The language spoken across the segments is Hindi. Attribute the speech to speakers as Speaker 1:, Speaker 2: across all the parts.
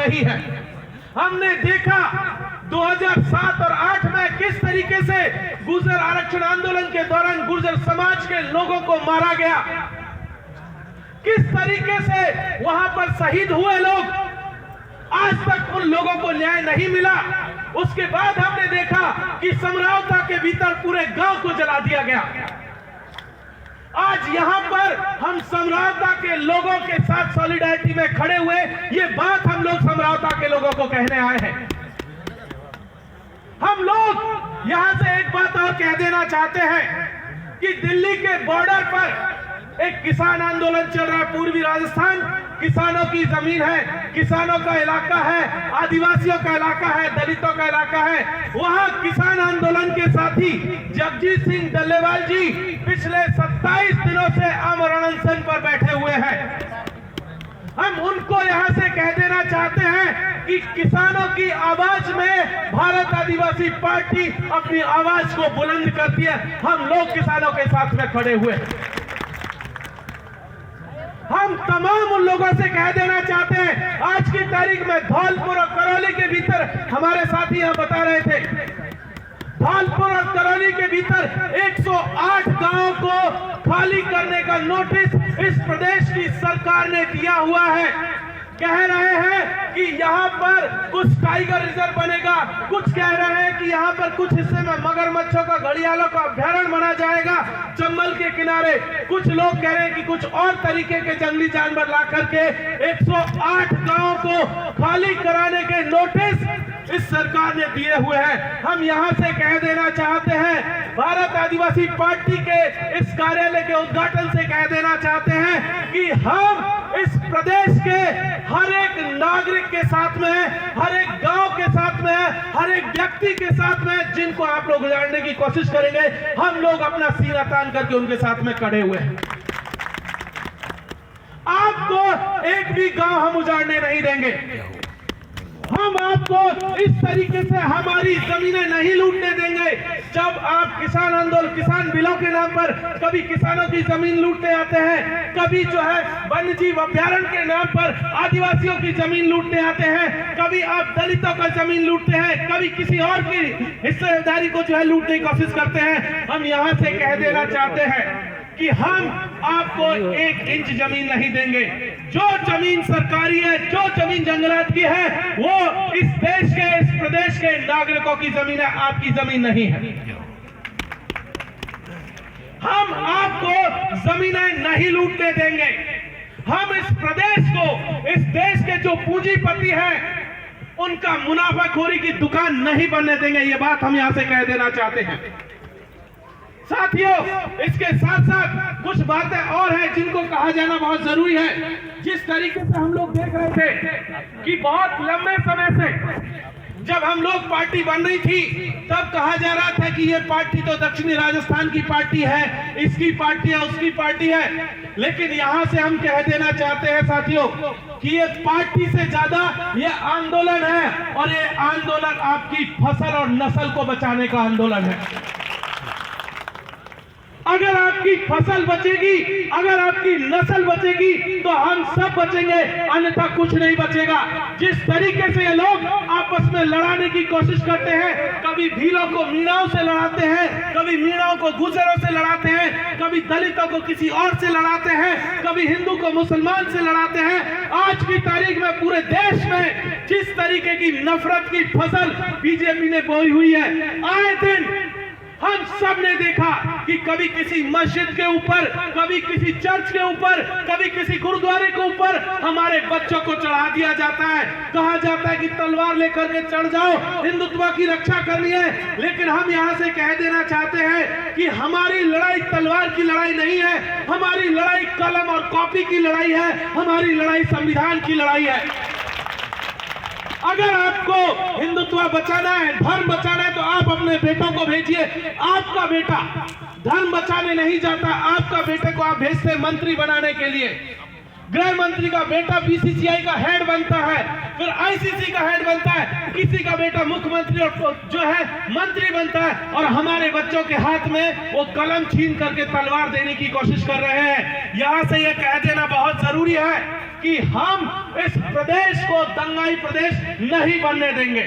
Speaker 1: रही है। हमने देखा 2007 और 8 में किस तरीके से गुर्जर आरक्षण आंदोलन के दौरान गुर्जर समाज के लोगों को मारा गया, किस तरीके से वहां पर शहीद हुए लोग, आज तक उन लोगों को न्याय नहीं मिला। उसके बाद हमने देखा कि समरावता के भीतर पूरे गांव को जला दिया गया। आज यहां पर हम समरावता के लोगों के साथ सॉलिडारिटी में खड़े हुए, ये बात हम लोग समरावता के लोगों को कहने आए हैं। हम लोग यहां से एक बात और कह देना चाहते हैं कि दिल्ली के बॉर्डर पर एक किसान आंदोलन चल रहा है। पूर्वी राजस्थान किसानों की जमीन है, किसानों का इलाका है, आदिवासियों का इलाका है, दलितों का इलाका है। वहां किसान आंदोलन के साथी जगजीत सिंह डल्लेवाल जी पिछले 27 दिनों से आमरण अनशन पर बैठे हुए हैं। हम उनको यहां से कह देना चाहते हैं कि किसानों की आवाज में भारत आदिवासी पार्टी अपनी आवाज को बुलंद करती है। हम लोग किसानों के साथ में खड़े हुए हैं। हम तमाम उन लोगों से कह देना चाहते हैं, आज की तारीख में धौलपुर और करौली के भीतर हमारे साथी यहां बता रहे थे, धौलपुर और करौली के भीतर 108 गांवों को खाली करने का नोटिस इस प्रदेश की सरकार ने दिया हुआ है। कह रहे हैं कि यहाँ पर कुछ टाइगर रिजर्व बनेगा, कुछ कह रहे हैं कि यहाँ पर कुछ हिस्से में मगरमच्छों का, घड़ियालों का अभ्यारण्य बना जाएगा चंबल के किनारे। कुछ लोग कह रहे हैं कि कुछ और तरीके के जंगली जानवर ला करके 108 गांवों को खाली कराने के नोटिस इस सरकार ने दिए हुए हैं। हम यहां से कह देना चाहते हैं, भारत आदिवासी पार्टी के इस कार्यालय के उद्घाटन से कह देना चाहते हैं कि हम इस प्रदेश के हर एक नागरिक के साथ में, हर एक गांव के साथ में, हर एक व्यक्ति के साथ में जिनको आप लोग उजाड़ने की कोशिश करेंगे, हम लोग अपना सीना तान करके उनके साथ में खड़े हुए हैं। आपको एक भी गांव हम उजाड़ने नहीं देंगे। हम आपको इस तरीके से हमारी जमीनें नहीं लूटने देंगे। जब आप किसान आंदोलन, किसान बिलों के नाम पर कभी किसानों की जमीन लूटने आते हैं, कभी जो है वन्य जीव अभ्यारण्य के नाम पर आदिवासियों की जमीन लूटने आते हैं, कभी आप दलितों का जमीन लूटते हैं, कभी किसी और की हिस्सेदारी को जो है लूटने की कोशिश करते हैं। हम यहाँ से कह देना चाहते हैं कि हम आपको 1 इंच जमीन नहीं देंगे। जो जमीन सरकारी है, जो जमीन जंगलात की है, वो इस देश के, इस प्रदेश के नागरिकों की जमीन है, आपकी जमीन नहीं है। हम आपको जमीनें नहीं लूटने देंगे। हम इस प्रदेश को, इस देश के जो पूंजीपति हैं, उनका मुनाफाखोरी की दुकान नहीं बनने देंगे। ये बात हम यहां से कह देना चाहते हैं। साथियों, इसके साथ साथ कुछ बातें और हैं जिनको कहा जाना बहुत जरूरी है। जिस तरीके से हम लोग देख रहे थे कि बहुत लंबे समय से जब हम लोग पार्टी बन रही थी, तब कहा जा रहा था कि ये पार्टी तो दक्षिणी राजस्थान की पार्टी है, इसकी पार्टी है, उसकी पार्टी है। लेकिन यहां से हम कह देना चाहते हैं साथियों कि ये पार्टी से ज्यादा ये आंदोलन है, और ये आंदोलन आपकी फसल और नस्ल को बचाने का आंदोलन है। अगर आपकी फसल बचेगी, अगर आपकी नस्ल बचेगी, तो हम सब बचेंगे, अन्यथा कुछ नहीं बचेगा। जिस तरीके से ये लोग आपस में लड़ाने की कोशिश करते हैं, कभी भीलों को मीणाओं से लड़ाते हैं, कभी मीणाओं को गुर्जरों से लड़ाते हैं, कभी दलितों को किसी और से लड़ाते हैं, कभी हिंदू को मुसलमान से लड़ाते हैं। आज की तारीख में पूरे देश में जिस तरीके की नफरत की फसल बीजेपी ने बोई हुई है, आए दिन हम सब ने देखा कि कभी किसी मस्जिद के ऊपर, कभी किसी चर्च के ऊपर, कभी किसी गुरुद्वारे के ऊपर हमारे बच्चों को चढ़ा दिया जाता है। कहा जाता है कि तलवार लेकर के चढ़ जाओ, हिंदुत्व की रक्षा करनी है। लेकिन हम यहां से कह देना चाहते हैं कि हमारी लड़ाई तलवार की लड़ाई नहीं है, हमारी लड़ाई कलम और कॉपी की लड़ाई है, हमारी लड़ाई संविधान की लड़ाई है। अगर आपको हिंदुत्व बचाना है, धर्म बचाना है, तो आप अपने बेटों को भेजिए। आपका बेटा धर्म बचाने नहीं जाता, आपका बेटे को आप भेजते मंत्री बनाने के लिए। गृह मंत्री का बेटा बीसीसीआई का हेड बनता है, फिर आईसीसी का हेड बनता है, किसी का बेटा मुख्यमंत्री और जो है मंत्री बनता है, और हमारे बच्चों के हाथ में वो कलम छीन करके तलवार देने की कोशिश कर रहे हैं। यहां से ये कह देना बहुत जरूरी है कि हम इस प्रदेश को दंगाई प्रदेश नहीं बनने देंगे।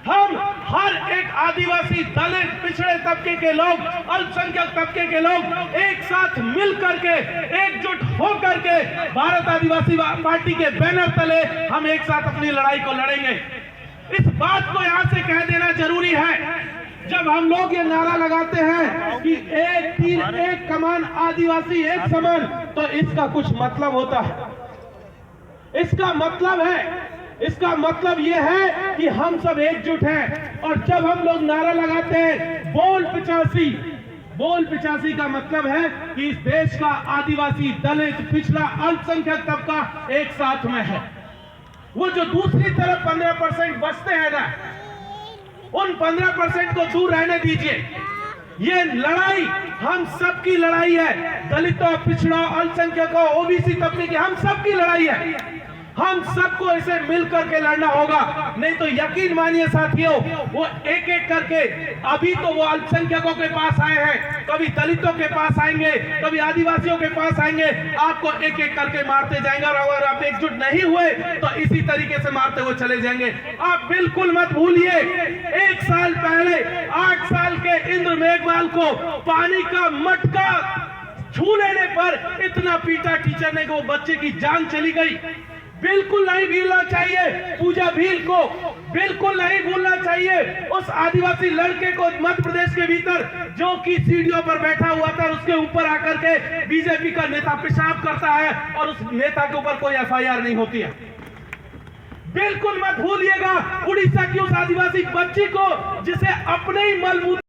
Speaker 1: हम हर एक आदिवासी, दलित, पिछड़े तबके के लोग, अल्पसंख्यक तबके के लोग एक साथ मिल करके, एकजुट होकर के भारत आदिवासी पार्टी के बैनर तले हम एक साथ अपनी लड़ाई को लड़ेंगे। इस बात को यहां से कह देना जरूरी है। जब हम लोग ये नारा लगाते हैं कि एक तीर एक कमान, आदिवासी एक समान, तो इसका कुछ मतलब होता है। इसका मतलब ये है कि हम सब एकजुट हैं। और जब हम लोग नारा लगाते हैं बोल 85 का मतलब है कि इस देश का आदिवासी, दलित, पिछड़ा, अल्पसंख्यक तबका एक साथ में है। वो जो दूसरी तरफ 15% बचते हैं ना, उन 15% को दूर रहने दीजिए। ये लड़ाई हम सबकी लड़ाई है। दलितों, पिछड़ों, अल्पसंख्यकों, ओबीसी तबके की हम सबकी लड़ाई है। हम सबको इसे मिलकर के लड़ना होगा। नहीं तो यकीन मानिए साथियों, वो एक एक करके, अभी तो वो अल्पसंख्यकों के पास आए हैं, कभी दलितों के पास आएंगे, कभी आदिवासियों के पास आएंगे, आपको एक एक करके मारते जाएंगे। और अगर आप एकजुट नहीं हुए तो इसी तरीके से मारते हुए चले जाएंगे। आप बिल्कुल मत भूलिए, 1 साल पहले 8 साल के इंद्र मेघवाल को पानी का मटका छू लेने पर इतना पीटा टीचर ने कि वो बच्चे की जान चली गई। बिल्कुल नहीं भूलना चाहिए पूजा भील को, बिल्कुल नहीं भूलना चाहिए उस आदिवासी लड़के को मध्य प्रदेश के भीतर, जो कि सीढ़ियों पर बैठा हुआ था, उसके ऊपर आकर के बीजेपी का नेता पेशाब करता है और उस नेता के ऊपर कोई एफआईआर नहीं होती है। बिल्कुल मत भूलिएगा उड़ीसा की उस आदिवासी बच्ची को जिसे अपने ही मलमूत्र